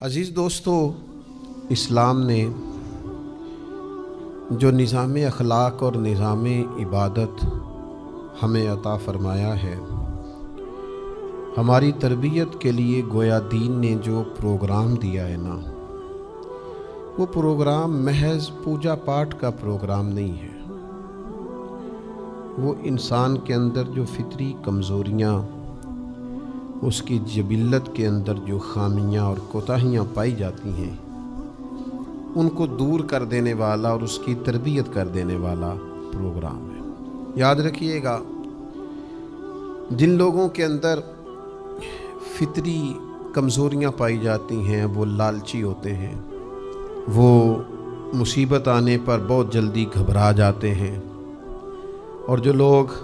عزیز دوستو، اسلام نے جو نظام اخلاق اور نظام عبادت ہمیں عطا فرمایا ہے، ہماری تربیت کے لیے گویا دین نے جو پروگرام دیا ہے نا، وہ پروگرام محض پوجا پاٹ کا پروگرام نہیں ہے۔ وہ انسان کے اندر جو فطری کمزوریاں، اس کی جبلت کے اندر جو خامیاں اور کوتاہیاں پائی جاتی ہیں، ان کو دور کر دینے والا اور اس کی تربیت کر دینے والا پروگرام ہے۔ یاد رکھیے گا، جن لوگوں کے اندر فطری کمزوریاں پائی جاتی ہیں وہ لالچی ہوتے ہیں، وہ مصیبت آنے پر بہت جلدی گھبرا جاتے ہیں، اور جو لوگ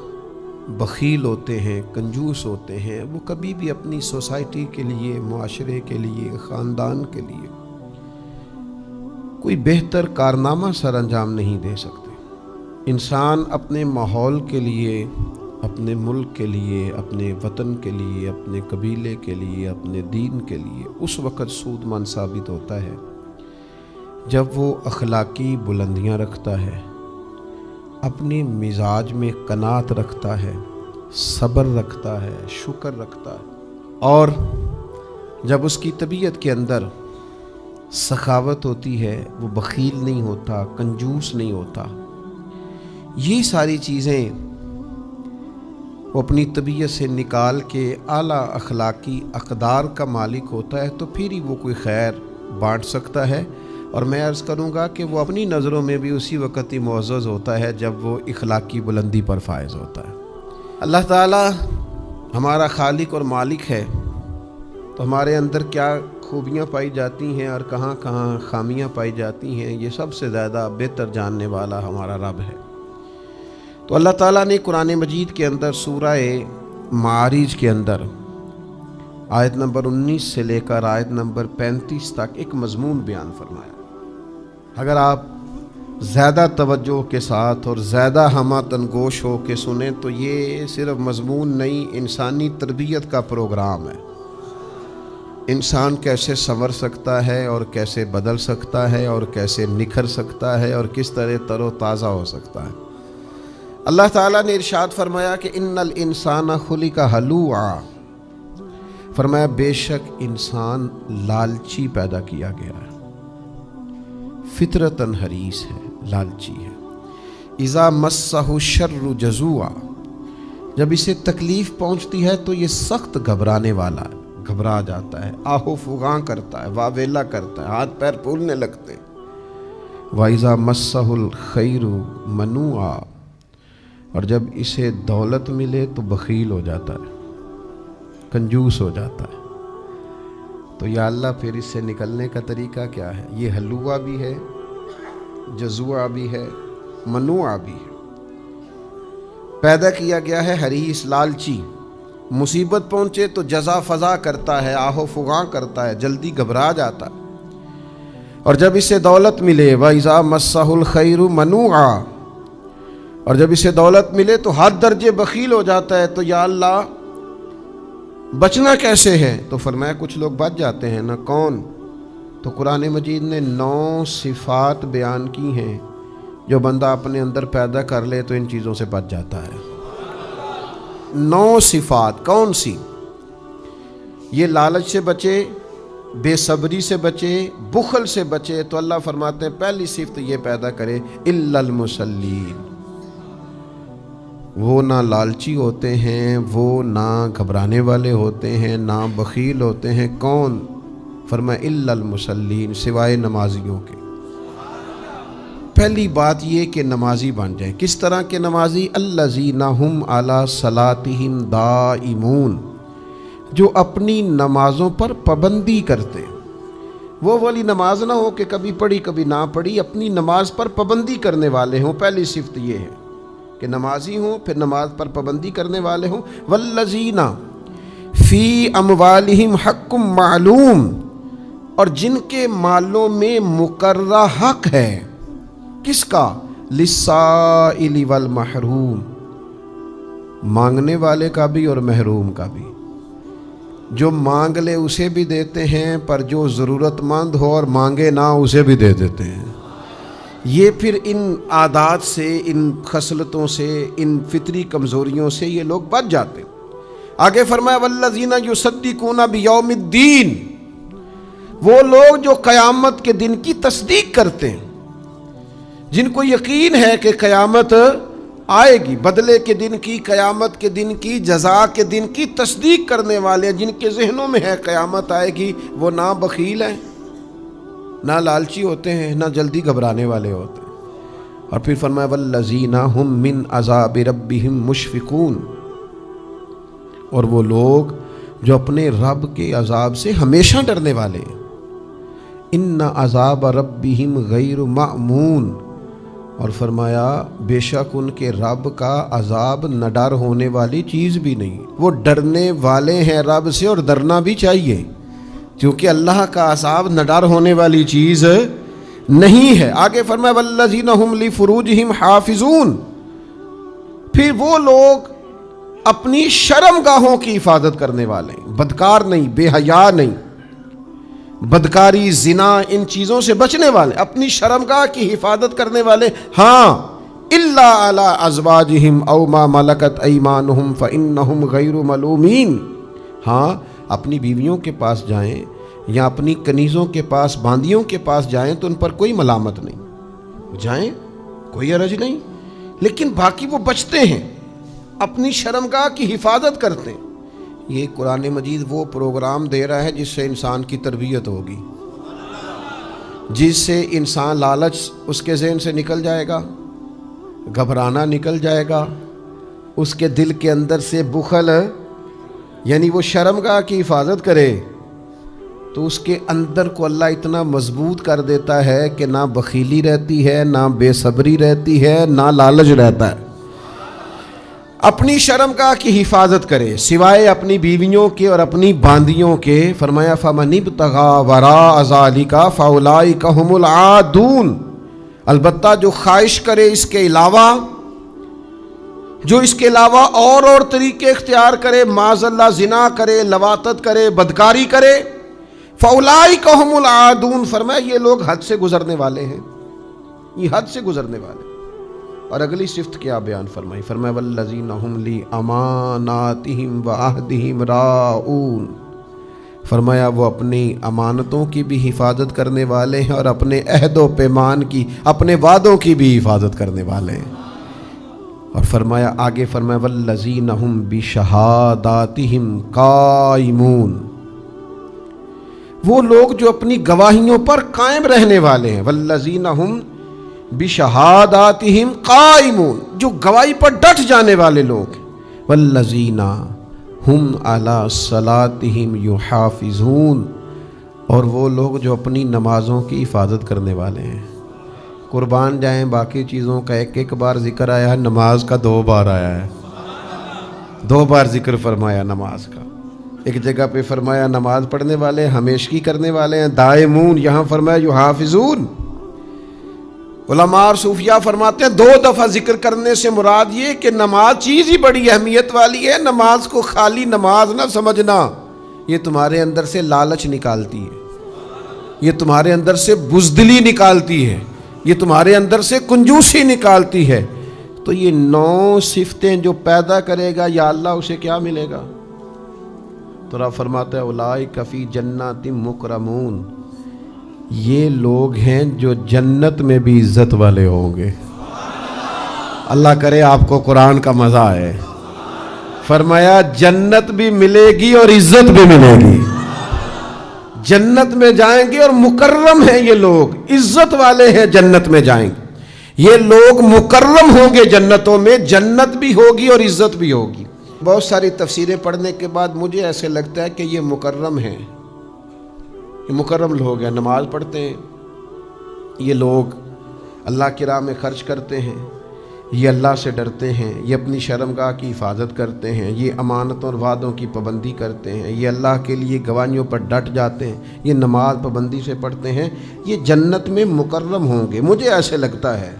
بخیل ہوتے ہیں، کنجوس ہوتے ہیں، وہ کبھی بھی اپنی سوسائٹی کے لیے، معاشرے کے لیے، خاندان کے لیے کوئی بہتر کارنامہ سر انجام نہیں دے سکتے۔ انسان اپنے ماحول کے لیے، اپنے ملک کے لیے، اپنے وطن کے لیے، اپنے قبیلے کے لیے، اپنے دین کے لیے اس وقت سود مند ثابت ہوتا ہے جب وہ اخلاقی بلندیاں رکھتا ہے، اپنے مزاج میں قناعت رکھتا ہے، صبر رکھتا ہے، شکر رکھتا ہے، اور جب اس کی طبیعت کے اندر سخاوت ہوتی ہے، وہ بخیل نہیں ہوتا، کنجوس نہیں ہوتا۔ یہ ساری چیزیں وہ اپنی طبیعت سے نکال کے اعلیٰ اخلاقی اقدار کا مالک ہوتا ہے، تو پھر ہی وہ کوئی خیر بانٹ سکتا ہے۔ اور میں عرض کروں گا کہ وہ اپنی نظروں میں بھی اسی وقت ہی معزز ہوتا ہے جب وہ اخلاقی بلندی پر فائز ہوتا ہے۔ اللہ تعالیٰ ہمارا خالق اور مالک ہے، تو ہمارے اندر کیا خوبیاں پائی جاتی ہیں اور کہاں کہاں خامیاں پائی جاتی ہیں، یہ سب سے زیادہ بہتر جاننے والا ہمارا رب ہے۔ تو اللہ تعالیٰ نے قرآن مجید کے اندر سورہ معارج کے اندر آیت نمبر 19 سے لے کر آیت نمبر 35 تک ایک مضمون بیان فرمایا۔ اگر آپ زیادہ توجہ کے ساتھ اور زیادہ ہمہ تنگوش ہو کے سنیں تو یہ صرف مضمون نہیں، انسانی تربیت کا پروگرام ہے۔ انسان کیسے سنور سکتا ہے اور کیسے بدل سکتا ہے اور کیسے نکھر سکتا ہے اور کس طرح تر و تازہ ہو سکتا ہے۔ اللہ تعالیٰ نے ارشاد فرمایا کہ ان الانسان خلق ہلوعا، فرمایا بے شک انسان لالچی پیدا کیا گیا ہے، فطرتاً حریص ہے، لالچی ہے۔ اذا مسہ الشر جزوعا، جب اسے تکلیف پہنچتی ہے تو یہ سخت گھبرانے والا ہے، گھبرا جاتا ہے، آہو فغاں کرتا ہے، واویلا کرتا ہے، ہاتھ پیر پھولنے لگتے ہیں۔ وَإِذَا مَسَّهُ الْخَيْرُ مَنُوعًا، اور جب اسے دولت ملے تو بخیل ہو جاتا ہے، کنجوس ہو جاتا ہے۔ تو یا اللہ پھر اس سے نکلنے کا طریقہ کیا ہے؟ یہ ہلوعہ بھی ہے، جزوعہ بھی ہے، منوعہ بھی ہے۔ پیدا کیا گیا ہے حریص، لالچی، مصیبت پہنچے تو جزا فضا کرتا ہے، آہو فغاں کرتا ہے، جلدی گھبرا جاتا ہے۔ اور جب اسے دولت ملے، وَإِذَا مَسَّهُ الْخَيْرُ مَنُوعًا، اور جب اسے دولت ملے تو حد درجے بخیل ہو جاتا ہے۔ تو یا اللہ بچنا کیسے ہے؟ تو فرمایا کچھ لوگ بچ جاتے ہیں نا، کون؟ تو قرآن مجید نے 9 صفات بیان کی ہیں جو بندہ اپنے اندر پیدا کر لے تو ان چیزوں سے بچ جاتا ہے۔ 9 صفات کون سی؟ یہ لالچ سے بچے، بے صبری سے بچے، بخل سے بچے، تو اللہ فرماتے ہیں پہلی صفت یہ پیدا کرے، الا المصلین، وہ نہ لالچی ہوتے ہیں، وہ نہ گھبرانے والے ہوتے ہیں، نہ بخیل ہوتے ہیں۔ کون؟ فرمایا الا المصلین، سوائے نمازیوں کے۔ پہلی بات یہ کہ نمازی بن جائیں۔ کس طرح کے نمازی؟ الذین ھم علی صلاتہم دائمون، جو اپنی نمازوں پر پابندی کرتے۔ وہ والی نماز نہ ہو کہ کبھی پڑھی کبھی نہ پڑھی، اپنی نماز پر پابندی کرنے والے ہوں۔ پہلی صفت یہ ہے کہ نمازی ہوں، پھر نماز پر پابندی کرنے والے ہوں۔ والذین فی اموالہم حق معلوم، اور جن کے مالوں میں مقررہ حق ہے، کس کا؟ للسائل والمحروم، مانگنے والے کا بھی اور محروم کا بھی۔ جو مانگ لے اسے بھی دیتے ہیں، پر جو ضرورت مند ہو اور مانگے نہ اسے بھی دے دیتے ہیں۔ یہ پھر ان عادات سے، ان خصلتوں سے، ان فطری کمزوریوں سے یہ لوگ بچ جاتے ہیں۔ آگے فرمایا والذین یصدقون بیوم الدین، وہ لوگ جو قیامت کے دن کی تصدیق کرتے ہیں، جن کو یقین ہے کہ قیامت آئے گی، بدلے کے دن کی، قیامت کے دن کی، جزا کے دن کی تصدیق کرنے والے، جن کے ذہنوں میں ہے قیامت آئے گی، وہ نہ بخیل ہیں، نہ لالچی ہوتے ہیں، نہ جلدی گھبرانے والے ہوتے ہیں۔ اور پھر فرمایا والذین ھم من عذاب ربہم مشفقون، اور وہ لوگ جو اپنے رب کے عذاب سے ہمیشہ ڈرنے والے ہیں۔ ان عذاب ربہم غیر مأمون، اور فرمایا بے شک ان کے رب کا عذاب نہ ڈر ہونے والی چیز بھی نہیں، وہ ڈرنے والے ہیں رب سے، اور ڈرنا بھی چاہیے، کیونکہ اللہ کا عذاب نہ ڈر ہونے والی چیز نہیں ہے۔ آگے فرمایا والذین ھم لفروجہم حافظون، پھر وہ لوگ اپنی شرم گاہوں کی حفاظت کرنے والے ہیں، بدکار نہیں، بے حیا نہیں، بدکاری، زنا، ان چیزوں سے بچنے والے، اپنی شرمگاہ کی حفاظت کرنے والے۔ ہاں الا علی ازواجہم او ما ملکت ایمانہم فانہم غیر ملومین، ہاں اپنی بیویوں کے پاس جائیں یا اپنی کنیزوں کے پاس، باندیوں کے پاس جائیں تو ان پر کوئی ملامت نہیں، جائیں کوئی حرج نہیں، لیکن باقی وہ بچتے ہیں، اپنی شرمگاہ کی حفاظت کرتے ہیں۔ یہ قرآن مجید وہ پروگرام دے رہا ہے جس سے انسان کی تربیت ہوگی، جس سے انسان، لالچ اس کے ذہن سے نکل جائے گا، گھبرانا نکل جائے گا، اس کے دل کے اندر سے بخل، یعنی وہ شرمگاہ کی حفاظت کرے تو اس کے اندر کو اللہ اتنا مضبوط کر دیتا ہے کہ نہ بخیلی رہتی ہے، نہ بے صبری رہتی ہے، نہ لالچ رہتا ہے۔ اپنی شرمگاہ کی حفاظت کرے سوائے اپنی بیویوں کے اور اپنی باندیوں کے۔ فرمایا فمن ابتغى وراء ذلك فاولئک هم العادون، البتہ جو خواہش کرے اس کے علاوہ، جو اس کے علاوہ اور طریقے اختیار کرے، معاذ اللہ زنا کرے، لواطت کرے، بدکاری کرے، فاولئک هم العادون، فرمایا یہ لوگ حد سے گزرنے والے ہیں، یہ حد سے گزرنے والے ہیں۔ اور اگلی صفت کیا بیان فرمائی؟ فرمایا والذین ھم لاماناتہم وعہدہم راعون، فرمایا وہ اپنی امانتوں کی بھی حفاظت کرنے والے ہیں اور اپنے عہد و پیمان کی، اپنے وعدوں کی بھی حفاظت کرنے والے ہیں۔ اور فرمایا آگے فرمایا والذین ھم بشہاداتہم قائمون، وہ لوگ جو اپنی گواہیوں پر قائم رہنے والے ہیں۔ والذین ھم بشہاداتہم قائمون، جو گواہی پر ڈٹ جانے والے لوگ۔ والذین ہم علی صلاتہم یحافظون، اور وہ لوگ جو اپنی نمازوں کی حفاظت کرنے والے ہیں۔ قربان جائیں، باقی چیزوں کا ایک بار ذکر آیا ہے، نماز کا 2 بار آیا ہے، 2 بار ذکر فرمایا نماز کا۔ ایک جگہ پہ فرمایا نماز پڑھنے والے ہمیشگی کرنے والے ہیں، دائمون، یہاں فرمایا یحافظون۔ علماء اور صوفیاء فرماتے ہیں 2 دفعہ ذکر کرنے سے مراد یہ کہ نماز چیز ہی بڑی اہمیت والی ہے، نماز کو خالی نماز نہ سمجھنا، یہ تمہارے اندر سے لالچ نکالتی ہے، یہ تمہارے اندر سے بزدلی نکالتی ہے، یہ تمہارے اندر سے کنجوسی نکالتی ہے۔ تو یہ 9 صفتیں جو پیدا کرے گا یا اللہ اسے کیا ملے گا؟ تو رب فرماتا ہے اولئک فی جنات مکرمون، یہ لوگ ہیں جو جنت میں بھی عزت والے ہوں گے۔ اللہ کرے آپ کو قرآن کا مزہ آئے۔ فرمایا جنت بھی ملے گی اور عزت بھی ملے گی، جنت میں جائیں گے اور مکرم ہیں یہ لوگ، عزت والے ہیں، جنت میں جائیں گے یہ لوگ، مکرم ہوں گے جنتوں میں، جنت بھی ہوگی اور عزت بھی ہوگی۔ بہت ساری تفسیریں پڑھنے کے بعد مجھے ایسے لگتا ہے کہ یہ مکرم ہیں، یہ مکرم لوگ ہیں، نماز پڑھتے ہیں، یہ لوگ اللہ کی راہ میں خرچ کرتے ہیں، یہ اللہ سے ڈرتے ہیں، یہ اپنی شرمگاہ کی حفاظت کرتے ہیں، یہ امانتوں اور وعدوں کی پابندی کرتے ہیں، یہ اللہ کے لیے گواہیوں پر ڈٹ جاتے ہیں، یہ نماز پابندی سے پڑھتے ہیں، یہ جنت میں مکرم ہوں گے۔ مجھے ایسے لگتا ہے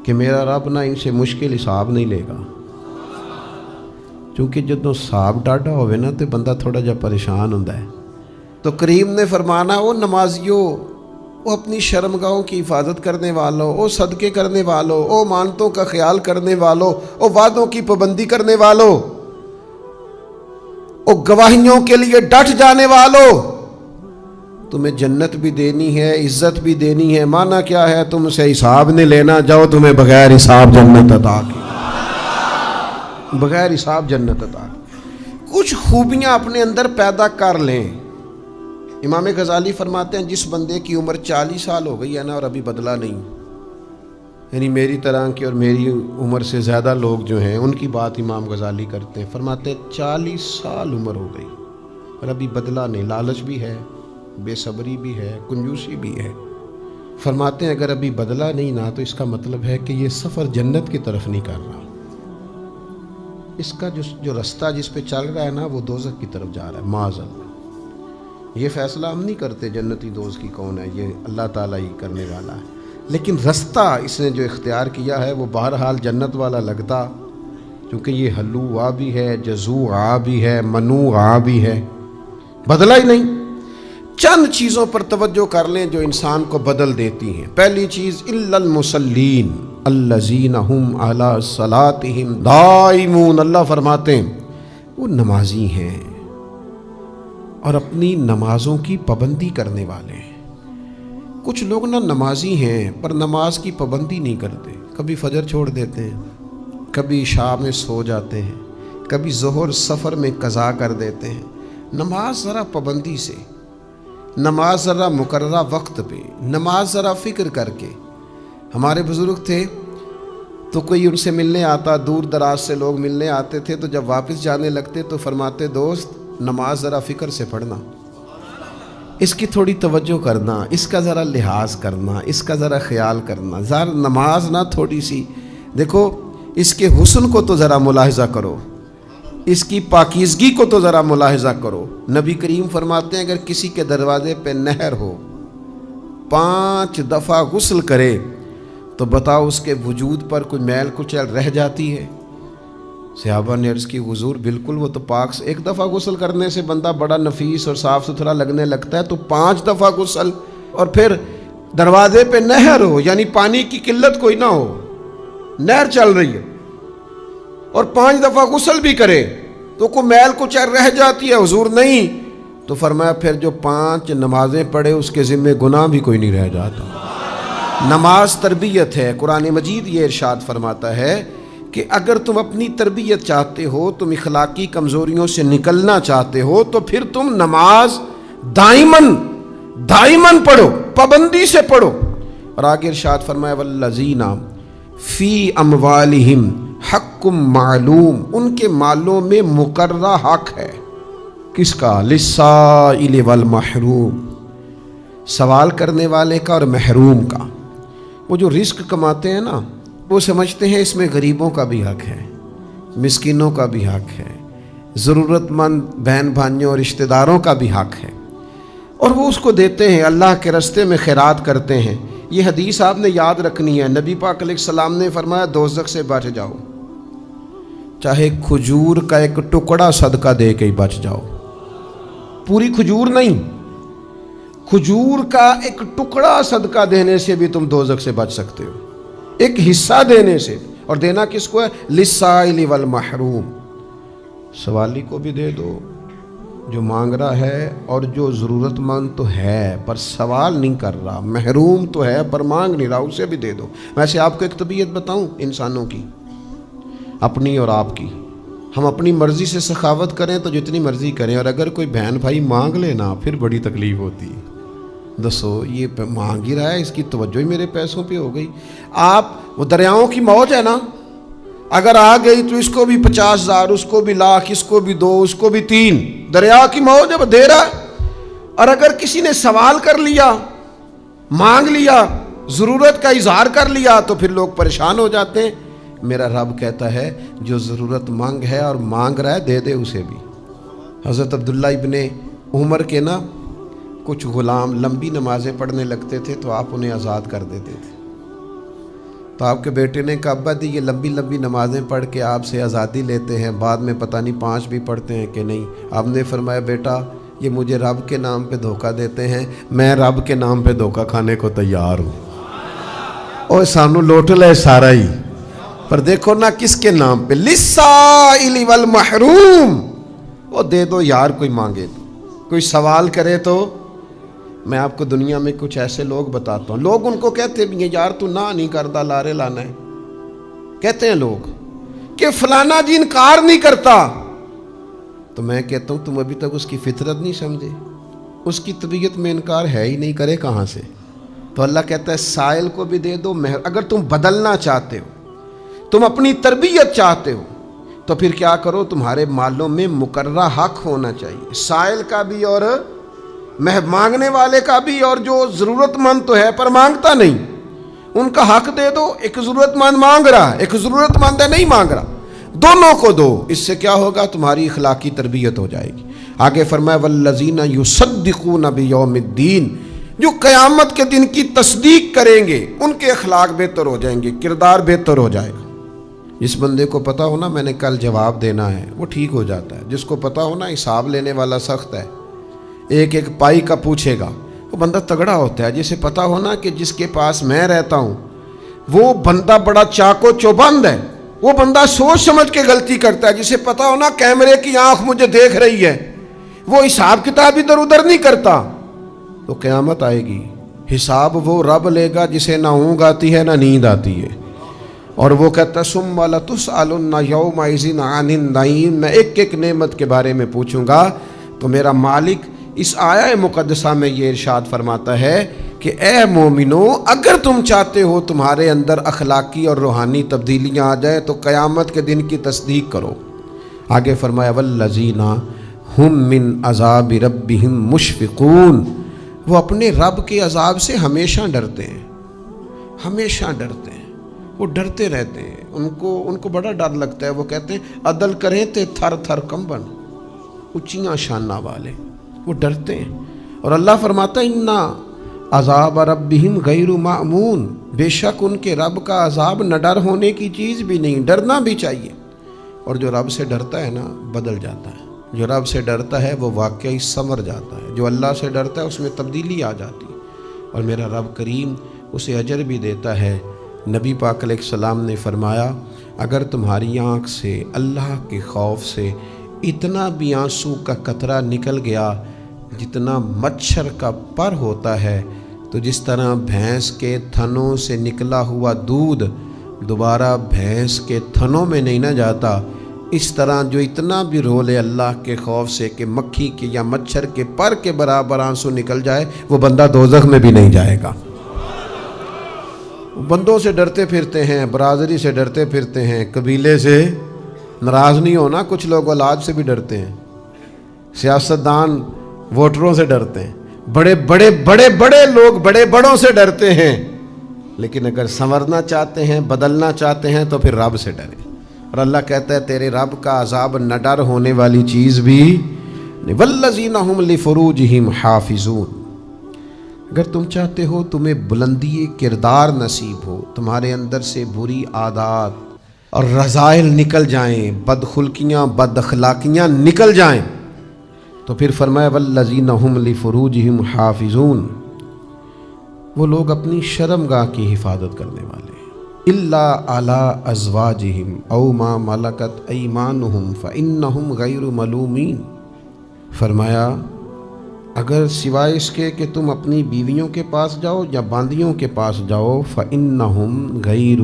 کہ میرا رب نہ ان سے مشکل حساب نہیں لے گا، چونکہ جدوں صاحب ڈاڈا ہوئے نا تو بندہ تھوڑا جا پریشان ہوتا ہے. تو کریم نے فرمانا وہ نمازیوں، وہ اپنی شرمگاہوں کی حفاظت کرنے والوں، وہ صدقے کرنے والوں، وہ مانتوں کا خیال کرنے والوں، وہ وعدوں کی پابندی کرنے والوں، وہ گواہیوں کے لیے ڈٹ جانے والوں، تمہیں جنت بھی دینی ہے، عزت بھی دینی ہے. مانا کیا ہے؟ تم سے حساب نہیں لینا، جاؤ تمہیں بغیر حساب جنت عطا کی، بغیر حساب جنت عطا کی. کچھ خوبیاں اپنے اندر پیدا کر لیں. امام غزالی فرماتے ہیں جس بندے کی عمر 40 سال ہو گئی ہے نا اور ابھی بدلا نہیں، یعنی میری طرح کی اور میری عمر سے زیادہ لوگ جو ہیں ان کی بات امام غزالی کرتے ہیں، فرماتے ہیں 40 سال عمر ہو گئی اور ابھی بدلا نہیں. لالچ بھی ہے، بے صبری بھی ہے، کنجوسی بھی ہے. فرماتے ہیں اگر ابھی بدلا نہیں نا تو اس کا مطلب ہے کہ یہ سفر جنت کی طرف نہیں کر رہا. اس کا جو رستہ جس پہ چل رہا ہے نا وہ دوزخ کی طرف جا رہا ہے. معاذ اللہ. یہ فیصلہ ہم نہیں کرتے جنتی دوست کی کون ہے، یہ اللہ تعالیٰ ہی کرنے والا ہے. لیکن رستہ اس نے جو اختیار کیا ہے وہ بہرحال جنت والا لگتا، کیونکہ یہ حلوہ بھی ہے، جزوع بھی ہے، منوع بھی ہے، بدلا ہی نہیں. چند چیزوں پر توجہ کر لیں جو انسان کو بدل دیتی ہیں. پہلی چیز الا المصلین الذین هم علی صلاتہم دائمون. اللہ فرماتے ہیں وہ نمازی ہیں اور اپنی نمازوں کی پابندی کرنے والے ہیں. کچھ لوگ نا نمازی ہیں پر نماز کی پابندی نہیں کرتے، کبھی فجر چھوڑ دیتے ہیں، کبھی عشاء میں سو جاتے ہیں، کبھی ظہر سفر میں قضا کر دیتے ہیں. نماز ذرا پابندی سے، نماز ذرا مقررہ وقت پہ، نماز ذرا فکر کر کے. ہمارے بزرگ تھے تو کوئی ان سے ملنے آتا، دور دراز سے لوگ ملنے آتے تھے، تو جب واپس جانے لگتے تو فرماتے دوست نماز ذرا فکر سے پڑھنا، اس کی تھوڑی توجہ کرنا، اس کا ذرا لحاظ کرنا، اس کا ذرا خیال کرنا. ذرا نماز نہ تھوڑی سی دیکھو، اس کے حسن کو تو ذرا ملاحظہ کرو، اس کی پاکیزگی کو تو ذرا ملاحظہ کرو. نبی کریم فرماتے ہیں اگر کسی کے دروازے پہ نہر ہو، 5 دفعہ غسل کرے تو بتاؤ اس کے وجود پر کوئی میل کچیل رہ جاتی ہے؟ صحابہ نے عرض کی حضور بالکل، وہ تو پاک سے 1 دفعہ غسل کرنے سے بندہ بڑا نفیس اور صاف ستھرا لگنے لگتا ہے، تو 5 دفعہ غسل، اور پھر دروازے پہ نہر ہو، یعنی پانی کی قلت کوئی نہ ہو، نہر چل رہی ہے اور 5 دفعہ غسل بھی کرے تو کوئی میل کچیل رہ جاتی ہے؟ حضور نہیں. تو فرمایا پھر جو 5 نمازیں پڑھے اس کے ذمہ گناہ بھی کوئی نہیں رہ جاتا. نماز تربیت ہے. قرآن مجید یہ ارشاد فرماتا ہے کہ اگر تم اپنی تربیت چاہتے ہو، تم اخلاقی کمزوریوں سے نکلنا چاہتے ہو، تو پھر تم نماز دائماً پڑھو، پابندی سے پڑھو. اور آگے ارشاد فرمایا والذین فی اموالہم حق معلوم، ان کے مالوں میں مقررہ حق ہے. کس کا؟ للسائل والمحروم، سوال کرنے والے کا اور محروم کا. وہ جو رزق کماتے ہیں نا وہ سمجھتے ہیں اس میں غریبوں کا بھی حق ہے، مسکینوں کا بھی حق ہے، ضرورت مند بہن بھائیوں اور رشتہ داروں کا بھی حق ہے، اور وہ اس کو دیتے ہیں، اللہ کے راستے میں خیرات کرتے ہیں. یہ حدیث آپ نے یاد رکھنی ہے. نبی پاک علیہ السلام نے فرمایا دوزخ سے بچ جاؤ، چاہے کھجور کا ایک ٹکڑا صدقہ دے کے ہی بچ جاؤ. پوری کھجور نہیں، کھجور کا ایک ٹکڑا صدقہ دینے سے بھی تم دوزخ سے بچ سکتے ہو، ایک حصہ دینے سے. اور دینا کس کو ہے؟ للسائل والمحروم. سوالی کو بھی دے دو جو مانگ رہا ہے، اور جو ضرورت مند تو ہے پر سوال نہیں کر رہا، محروم تو ہے پر مانگ نہیں رہا، اسے بھی دے دو. ویسے آپ کو ایک طبیعت بتاؤں انسانوں کی، اپنی اور آپ کی. ہم اپنی مرضی سے سخاوت کریں تو جتنی مرضی کریں، اور اگر کوئی بہن بھائی مانگ لینا پھر بڑی تکلیف ہوتی ہے. دسو یہ مانگ ہی رہا ہے، اس کی توجہ ہی میرے پیسوں پہ ہو گئی. آپ وہ دریاؤں کی موج ہے نا، اگر آ گئی تو اس کو بھی 50,000، اس کو بھی لاکھ، اس کو بھی 2، اس کو بھی 3. دریا کی موج ہے، وہ دے رہا ہے. اور اگر کسی نے سوال کر لیا، مانگ لیا، ضرورت کا اظہار کر لیا تو پھر لوگ پریشان ہو جاتے ہیں. میرا رب کہتا ہے جو ضرورت مند ہے اور مانگ رہا ہے دے دے اسے بھی. حضرت عبداللہ ابن عمر کے نا کچھ غلام لمبی نمازیں پڑھنے لگتے تھے تو آپ انہیں آزاد کر دیتے تھے. تو آپ کے بیٹے نے کہا ابا دی یہ لمبی لمبی نمازیں پڑھ کے آپ سے آزادی لیتے ہیں، بعد میں پتہ نہیں 5 بھی پڑھتے ہیں کہ نہیں۔ آپ نے فرمایا بیٹا یہ مجھے رب کے نام پہ دھوکہ دیتے ہیں، میں رب کے نام پہ دھوکہ کھانے کو تیار ہوں۔ اور سانو لوٹ لے سارا ہی، پر دیکھو نا کس کے نام پہ، للسائل والمحروم۔ وہ دے دو یار، کوئی مانگے تو، کوئی سوال کرے تو۔ میں آپ کو دنیا میں کچھ ایسے لوگ بتاتا ہوں، لوگ ان کو کہتے بھی ہیں یار تو نہ نہیں کرتا، لارے لانا ہے، کہتے ہیں لوگ کہ فلانا جی انکار نہیں کرتا، تو میں کہتا ہوں تم ابھی تک اس کی فطرت نہیں سمجھے، اس کی طبیعت میں انکار ہے ہی نہیں، کرے کہاں سے؟ تو اللہ کہتا ہے سائل کو بھی دے دو، اگر تم بدلنا چاہتے ہو، تم اپنی تربیت چاہتے ہو، تو پھر کیا کرو، تمہارے مالوں میں مقررہ حق ہونا چاہیے، سائل کا بھی اور مانگنے والے کا بھی، اور جو ضرورت مند تو ہے پر مانگتا نہیں، ان کا حق دے دو۔ ایک ضرورت مند مانگ رہا، ایک ضرورت مند ہے نہیں مانگ رہا، دونوں کو دو۔ اس سے کیا ہوگا، تمہاری اخلاقی تربیت ہو جائے گی۔ آگے فرمایا والذین یصدقون بیوم الدین، جو قیامت کے دن کی تصدیق کریں گے ان کے اخلاق بہتر ہو جائیں گے، کردار بہتر ہو جائے گا۔ جس بندے کو پتا ہو نا میں نے کل جواب دینا ہے وہ ٹھیک ہو جاتا ہے، جس کو پتا ہو نا حساب لینے والا سخت ہے، ایک ایک پائی کا پوچھے گا، وہ بندہ تگڑا ہوتا ہے۔ جسے پتا ہو نا کہ جس کے پاس میں رہتا ہوں وہ بندہ بڑا چاقو چوبند ہے، وہ بندہ سوچ سمجھ کے غلطی کرتا ہے۔ جسے پتا ہو نا کیمرے کی آنکھ مجھے دیکھ رہی ہے، وہ حساب کتاب ادھر ادھر نہیں کرتا۔ تو قیامت آئے گی، حساب وہ رب لے گا جسے نہ اونگ آتی ہے نہ نیند آتی ہے، اور وہ کہتا ہے ثم لتسألن یومئذ عن النعیم، میں ایک ایک نعمت کے بارے میں پوچھوں گا۔ تو میرا مالک اس آیہ مقدسہ میں یہ ارشاد فرماتا ہے کہ اے مومنو، اگر تم چاہتے ہو تمہارے اندر اخلاقی اور روحانی تبدیلیاں آ جائیں تو قیامت کے دن کی تصدیق کرو۔ آگے فرمایا والذین ہم من عذاب ربہم مشفقون، وہ اپنے رب کے عذاب سے ہمیشہ ڈرتے ہیں، ہمیشہ ڈرتے ہیں، وہ ڈرتے رہتے ہیں، ان کو بڑا ڈر لگتا ہے۔ وہ کہتے ہیں عدل کریں تے تھر تھر کمبن، اونچیاں شانہ والے، وہ ڈرتے ہیں۔ اور اللہ فرماتا ہے اِنَّا عذاب ربہم غیر مأمون، بے شک ان کے رب کا عذاب نہ ڈر ہونے کی چیز بھی نہیں، ڈرنا بھی چاہیے۔ اور جو رب سے ڈرتا ہے نا بدل جاتا ہے، جو رب سے ڈرتا ہے وہ واقعی سنور جاتا ہے، جو اللہ سے ڈرتا ہے اس میں تبدیلی آ جاتی ہے، اور میرا رب کریم اسے اجر بھی دیتا ہے۔ نبی پاک علیہ السلام نے فرمایا اگر تمہاری آنکھ سے اللہ کے خوف سے اتنا بھی آنسو کا قطرہ نکل گیا جتنا مچھر کا پر ہوتا ہے، تو جس طرح بھینس کے تھنوں سے نکلا ہوا دودھ دوبارہ بھینس کے تھنوں میں نہیں نہ جاتا، اس طرح جو اتنا بھی رو لے اللہ کے خوف سے کہ مکھی کے یا مچھر کے پر کے برابر آنسو نکل جائے، وہ بندہ دوزخ میں بھی نہیں جائے گا۔ بندوں سے ڈرتے پھرتے ہیں، برادری سے ڈرتے پھرتے ہیں، قبیلے سے ناراض نہیں ہونا، کچھ لوگ اولاد سے بھی ڈرتے ہیں، سیاستدان ووٹروں سے ڈرتے ہیں، بڑے بڑے بڑے بڑے لوگ بڑے بڑوں سے ڈرتے ہیں، لیکن اگر سنورنا چاہتے ہیں، بدلنا چاہتے ہیں تو پھر رب سے ڈریں۔ اور اللہ کہتا ہے تیرے رب کا عذاب نہ ڈر ہونے والی چیز بھی نہیں۔ والذین ہم لفروجہم حافظون، اگر تم چاہتے ہو تمہیں بلندی کردار نصیب ہو، تمہارے اندر سے بری عادات اور رذائل نکل جائیں، بدخلقیاں بد اخلاقیاں نکل جائیں، تو پھر فرمایا والذین ہم لفروجہم حافظون، وہ لوگ اپنی شرمگاہ کی حفاظت کرنے والے ہیں، الا علی ازواجہم او ما ملکت ایمانہم فانہم غیر ملومین۔ فرمایا اگر سوائے اس کے کہ تم اپنی بیویوں کے پاس جاؤ یا باندیوں کے پاس جاؤ، فانہم غیر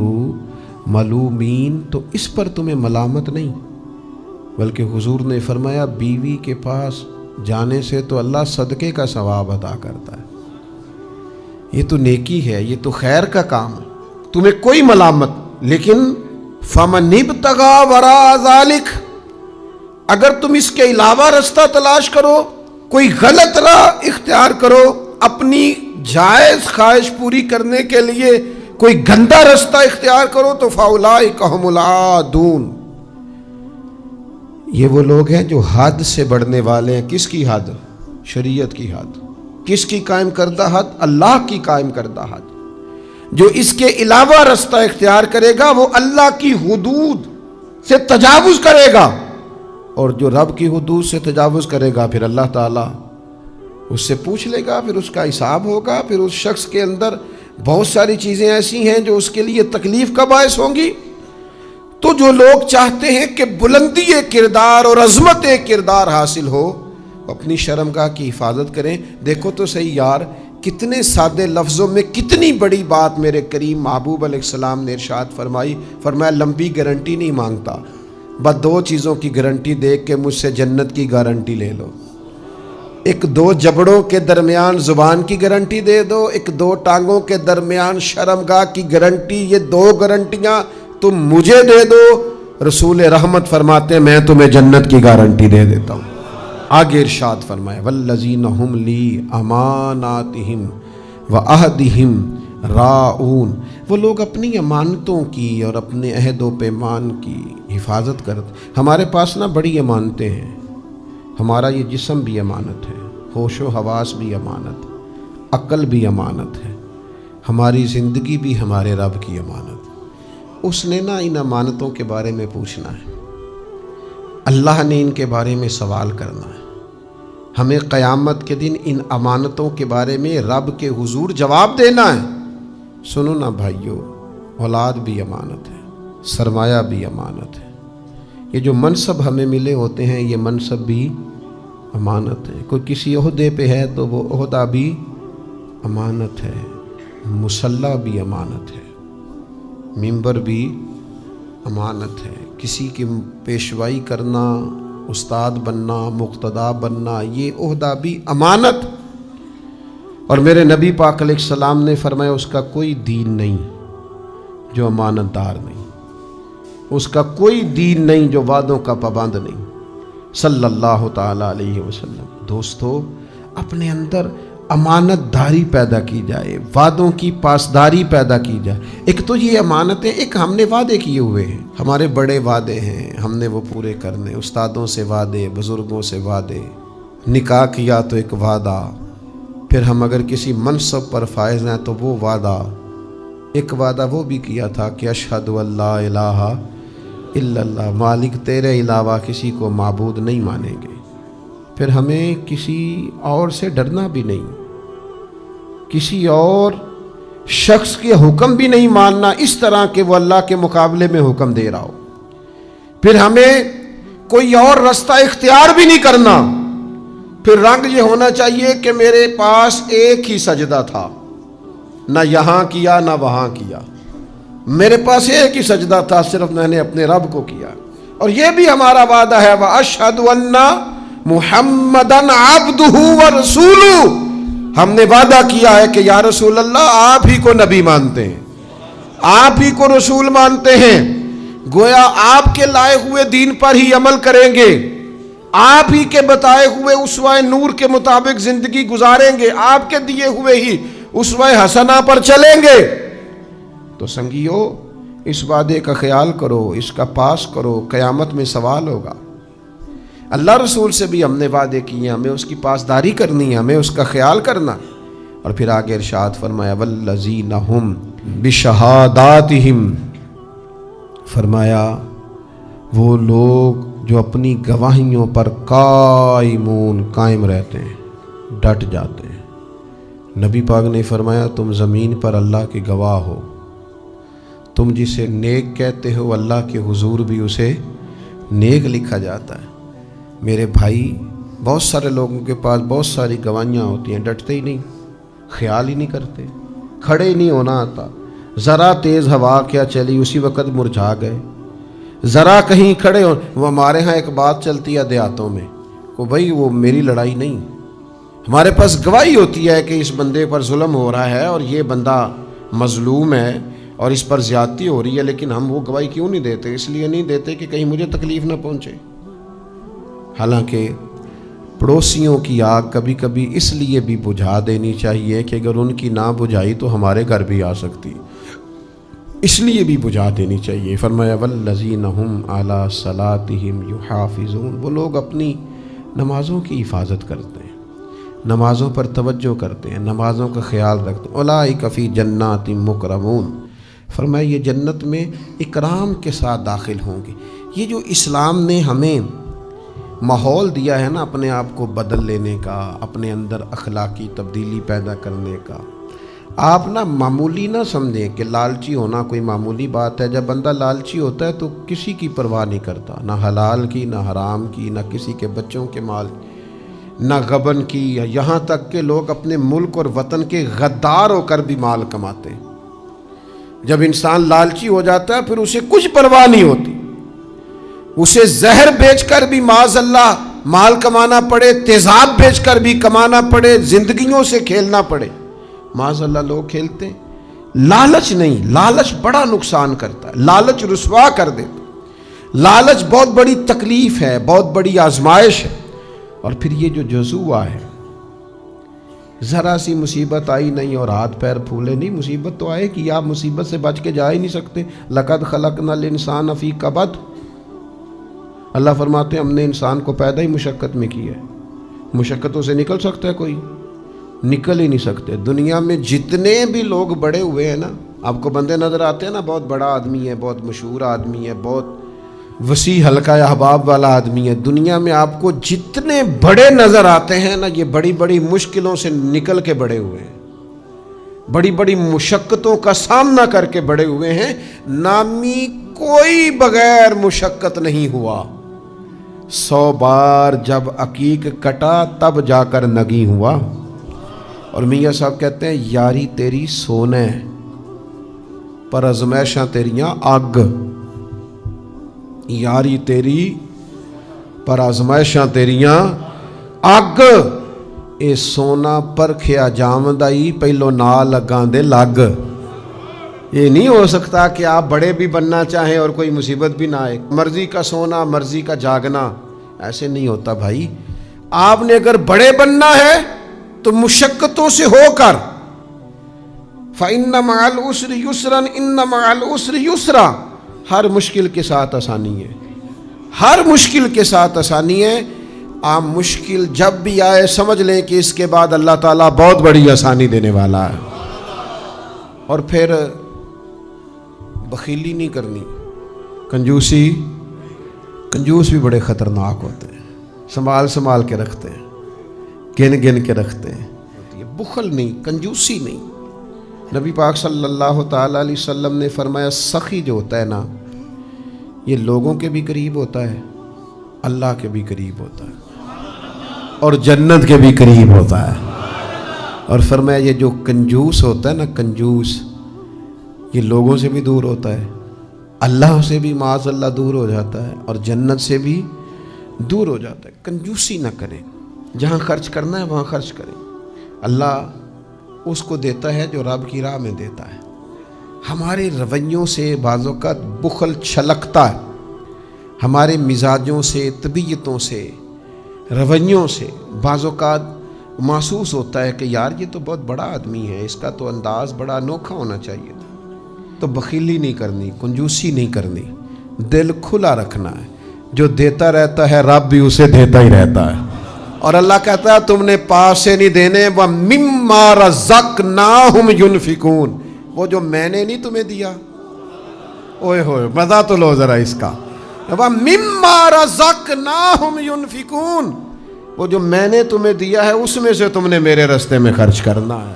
ملومین، تو اس پر تمہیں ملامت نہیں، بلکہ حضور نے فرمایا بیوی کے پاس جانے سے تو اللہ صدقے کا ثواب عطا کرتا ہے، یہ تو نیکی ہے، یہ تو خیر کا کام ہے، تمہیں کوئی ملامت۔ لیکن فمن ابتغى وراء ذلك، اگر تم اس کے علاوہ رستہ تلاش کرو، کوئی غلط راہ اختیار کرو، اپنی جائز خواہش پوری کرنے کے لیے کوئی گندا رستہ اختیار کرو، تو فاولئک هم العادون، یہ وہ لوگ ہیں جو حد سے بڑھنے والے ہیں۔ کس کی حد؟ شریعت کی حد۔ کس کی قائم کردہ حد؟ اللہ کی قائم کردہ حد۔ جو اس کے علاوہ رستہ اختیار کرے گا وہ اللہ کی حدود سے تجاوز کرے گا، اور جو رب کی حدود سے تجاوز کرے گا پھر اللہ تعالیٰ اس سے پوچھ لے گا، پھر اس کا حساب ہوگا، پھر اس شخص کے اندر بہت ساری چیزیں ایسی ہیں جو اس کے لیے تکلیف کا باعث ہوں گی۔ تو جو لوگ چاہتے ہیں کہ بلندی کردار اور عظمت کردار حاصل ہو، اپنی شرمگاہ کی حفاظت کریں۔ دیکھو تو صحیح یار، کتنے سادے لفظوں میں کتنی بڑی بات میرے کریم محبوب علیہ السلام نے ارشاد فرمائی۔ فرمایا لمبی گارنٹی نہیں مانگتا، بس دو چیزوں کی گارنٹی دے کے مجھ سے جنت کی گارنٹی لے لو۔ ایک دو جبڑوں کے درمیان زبان کی گارنٹی دے دو، ایک دو ٹانگوں کے درمیان شرمگاہ کی گارنٹی۔ یہ دو گارنٹیاں تم مجھے دے دو، رسول رحمت فرماتے ہیں میں تمہیں جنت کی گارنٹی دے دیتا ہوں۔ آگے ارشاد فرمایا والذین ہم لی اماناتہم وعہدہم راعون، وہ لوگ اپنی امانتوں کی اور اپنے عہد و پیمان کی حفاظت کرتے۔ ہمارے پاس نا بڑی امانتیں ہیں، ہمارا یہ جسم بھی امانت ہے، ہوش و حواس بھی امانت، عقل بھی امانت ہے، ہماری زندگی بھی ہمارے رب کی امانت۔ اس نے نا ان امانتوں کے بارے میں پوچھنا ہے، اللہ نے ان کے بارے میں سوال کرنا ہے، ہمیں قیامت کے دن ان امانتوں کے بارے میں رب کے حضور جواب دینا ہے۔ سنو نا بھائیو، اولاد بھی امانت ہے، سرمایہ بھی امانت ہے، یہ جو منصب ہمیں ملے ہوتے ہیں یہ منصب بھی امانت ہے۔ کوئی کسی عہدے پہ ہے تو وہ عہدہ بھی امانت ہے، مصلی بھی امانت ہے، ممبر بھی امانت ہے، کسی کی پیشوائی کرنا، استاد بننا، مقتدا بننا، یہ عہدہ بھی امانت۔ اور میرے نبی پاک علیہ السلام نے فرمایا اس کا کوئی دین نہیں جو امانت دار نہیں، اس کا کوئی دین نہیں جو وعدوں کا پابند نہیں، صلی اللہ تعالیٰ علیہ وسلم۔ دوستو، اپنے اندر امانت داری پیدا کی جائے، وعدوں کی پاسداری پیدا کی جائے۔ ایک تو یہ امانتیں، ایک ہم نے وعدے کیے ہوئے ہیں، ہمارے بڑے وعدے ہیں، ہم نے وہ پورے کرنے، استادوں سے وعدے، بزرگوں سے وعدے، نکاح کیا تو ایک وعدہ، پھر ہم اگر کسی منصب پر فائز ہیں تو وہ وعدہ، ایک وعدہ وہ بھی کیا تھا کہ اشہد ان لا الہ الا اللہ، مالک تیرے علاوہ کسی کو معبود نہیں مانیں گے۔ پھر ہمیں کسی اور سے ڈرنا بھی نہیں، کسی اور شخص کے حکم بھی نہیں ماننا اس طرح کہ وہ اللہ کے مقابلے میں حکم دے رہا ہو۔ پھر ہمیں کوئی اور رستہ اختیار بھی نہیں کرنا۔ پھر رنگ یہ ہونا چاہیے کہ میرے پاس ایک ہی سجدہ تھا، نہ یہاں کیا نہ وہاں کیا، میرے پاس ایک ہی سجدہ تھا، صرف میں نے اپنے رب کو کیا۔ اور یہ بھی ہمارا وعدہ ہے وَأَشْهَدُ أَنَّ مُحَمَّدًا عَبْدُهُ وَرَسُولُهُ، ہم نے وعدہ کیا ہے کہ یا رسول اللہ آپ ہی کو نبی مانتے ہیں، آپ ہی کو رسول مانتے ہیں، گویا آپ کے لائے ہوئے دین پر ہی عمل کریں گے، آپ ہی کے بتائے ہوئے اسوہ نور کے مطابق زندگی گزاریں گے، آپ کے دیے ہوئے ہی اسوہ حسنہ پر چلیں گے۔ تو سنگیو، اس وعدے کا خیال کرو، اس کا پاس کرو، قیامت میں سوال ہوگا۔ اللہ رسول سے بھی ہم نے وعدے کیے، ہمیں اس کی پاسداری کرنی ہے، ہمیں اس کا خیال کرنا۔ اور پھر آگے ارشاد فرمایا والذین ہم بشہاداتہم، فرمایا وہ لوگ جو اپنی گواہیوں پر قائمون، قائم رہتے ہیں، ڈٹ جاتے ہیں۔ نبی پاک نے فرمایا تم زمین پر اللہ کے گواہ ہو، تم جسے نیک کہتے ہو اللہ کے حضور بھی اسے نیک لکھا جاتا ہے۔ میرے بھائی، بہت سارے لوگوں کے پاس بہت ساری گواہیاں ہوتی ہیں، ڈٹتے ہی نہیں، خیال ہی نہیں کرتے، کھڑے ہی نہیں ہونا آتا، ذرا تیز ہوا کیا چلی اسی وقت مرجھا گئے، ذرا کہیں کھڑے ہو۔ وہ ہمارے ہاں ایک بات چلتی ہے دیہاتوں میں کہ بھائی وہ میری لڑائی نہیں، ہمارے پاس گواہی ہوتی ہے کہ اس بندے پر ظلم ہو رہا ہے اور یہ بندہ مظلوم ہے اور اس پر زیادتی ہو رہی ہے، لیکن ہم وہ گواہی کیوں نہیں دیتے؟ اس لیے نہیں دیتے کہ کہیں مجھے تکلیف نہ پہنچے۔ حالانکہ پڑوسیوں کی آگ کبھی کبھی اس لیے بھی بجھا دینی چاہیے کہ اگر ان کی نہ بجھائی تو ہمارے گھر بھی آ سکتی، اس لیے بھی بجھا دینی چاہیے۔ فرمایا والذین ہم علی صلاتہم یحافظون، وہ لوگ اپنی نمازوں کی حفاظت کرتے ہیں، نمازوں پر توجہ کرتے ہیں، نمازوں کا خیال رکھتے ہیں، اولئک فی جنات مکرمون، فرمایا یہ جنت میں اکرام کے ساتھ داخل ہوں گے۔ یہ جو اسلام نے ہمیں ماحول دیا ہے نا اپنے آپ کو بدل لینے کا، اپنے اندر اخلاقی تبدیلی پیدا کرنے کا، آپ نا معمولی نہ سمجھیں کہ لالچی ہونا کوئی معمولی بات ہے۔ جب بندہ لالچی ہوتا ہے تو کسی کی پرواہ نہیں کرتا، نہ حلال کی، نہ حرام کی، نہ کسی کے بچوں کے مال، نہ غبن کی، یہاں تک کہ لوگ اپنے ملک اور وطن کے غدار ہو کر بھی مال کماتے ہیں۔ جب انسان لالچی ہو جاتا ہے پھر اسے کچھ پرواہ نہیں ہوتی، اسے زہر بیچ کر بھی معاذ اللہ مال کمانا پڑے، تیزاب بیچ کر بھی کمانا پڑے، زندگیوں سے کھیلنا پڑے، معاذ اللہ لوگ کھیلتے ہیں۔ لالچ نہیں، لالچ بڑا نقصان کرتا ہے، لالچ رسوا کر دیتا، لالچ بہت بڑی تکلیف ہے، بہت بڑی آزمائش ہے۔ اور پھر یہ جو جزوہ ہے، ذرا سی مصیبت آئی نہیں اور ہاتھ پیر پھولے نہیں، مصیبت تو آئے کہ آپ مصیبت سے بچ کے جا ہی نہیں سکتے۔ لقد خلقنا الانسان فی کبد، اللہ فرماتے ہیں ہم نے انسان کو پیدا ہی مشقت میں کیا ہے۔ مشقتوں سے نکل سکتا ہے کوئی؟ نکل ہی نہیں سکتے۔ دنیا میں جتنے بھی لوگ بڑے ہوئے ہیں نا، آپ کو بندے نظر آتے ہیں نا، بہت بڑا آدمی ہے، بہت مشہور آدمی ہے، بہت وسیع حلقہ احباب والا آدمی ہے، دنیا میں آپ کو جتنے بڑے نظر آتے ہیں نا، یہ بڑی بڑی مشکلوں سے نکل کے بڑے ہوئے ہیں، بڑی بڑی مشقتوں کا سامنا کر کے بڑے ہوئے ہیں۔ نامی کوئی بغیر مشقت نہیں ہوا، 100 بار جب عقیق کٹا تب جا کر نگی ہوا۔ اور میاں صاحب کہتے ہیں یاری تیری سونے پر ازمائشاں تیریاں اگ، یاری تیری پر آزمائشاں تیریاں اگ، اے سونا پرکھیا جامدائی پہلو نہ لگاں دے لگ۔ یہ نہیں ہو سکتا کہ آپ بڑے بھی بننا چاہیں اور کوئی مصیبت بھی نہ آئے، مرضی کا سونا مرضی کا جاگنا، ایسے نہیں ہوتا بھائی۔ آپ نے اگر بڑے بننا ہے تو مشقتوں سے ہو کر، فَإِنَّ مَعَ الْعُسْرِ يُسْرًا إِنَّ مَعَ الْعُسْرِ يُسْرًا، ہر مشکل کے ساتھ آسانی ہے، ہر مشکل کے ساتھ آسانی ہے۔ آپ مشکل جب بھی آئے سمجھ لیں کہ اس کے بعد اللہ تعالیٰ بہت بڑی آسانی دینے والا ہے۔ اور پھر بخیلی نہیں کرنی، کنجوسی، کنجوس بھی بڑے خطرناک ہوتے ہیں، سنبھال سنبھال کے رکھتے ہیں، گن گن کے رکھتے ہیں۔ یہ بخل نہیں، کنجوسی نہیں۔ نبی پاک صلی اللہ تعالیٰ علیہ وسلم نے فرمایا سخی جو ہوتا ہے نا، یہ لوگوں کے بھی قریب ہوتا ہے، اللہ کے بھی قریب ہوتا ہے، اور جنت کے بھی قریب ہوتا ہے۔ اور فرمایا یہ جو کنجوس ہوتا ہے نا، کنجوس، یہ لوگوں سے بھی دور ہوتا ہے، اللہ سے بھی معاذ اللہ دور ہو جاتا ہے، اور جنت سے بھی دور ہو جاتا ہے۔ کنجوسی نہ کریں، جہاں خرچ کرنا ہے وہاں خرچ کریں۔ اللہ اس کو دیتا ہے جو رب کی راہ میں دیتا ہے۔ ہمارے رویوں سے بعض اوقات بخل چھلکتا ہے، ہمارے مزاجوں سے، طبیعتوں سے، رویوں سے بعض اوقات محسوس ہوتا ہے کہ یار یہ تو بہت بڑا آدمی ہے، اس کا تو انداز بڑا انوکھا ہونا چاہیے تھا۔ تو بخیلی نہیں کرنی، کنجوسی نہیں کرنی، دل کھلا رکھنا ہے۔ جو دیتا رہتا ہے رب بھی اسے دیتا ہی رہتا ہے۔ اور اللہ کہتا ہے تم نے پاس سے نہیں دینے، وَمِمَّا رَزَقْنَاهُمْ يُنْفِقُونَ، وہ جو میں نے نہیں تمہیں دیا، اوئے ہوئے مزہ تو لو ذرا اس کا، وَمِمَّا رَزَقْنَاهُمْ يُنْفِقُونَ، وہ جو میں نے تمہیں دیا ہے اس میں سے تم نے میرے راستے میں خرچ کرنا ہے،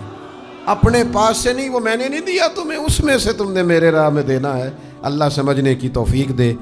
اپنے پاس سے نہیں، وہ میں نے نہیں دیا تمہیں، اس میں سے تم نے میرے راہ میں دینا ہے۔ اللہ سمجھنے کی توفیق دے۔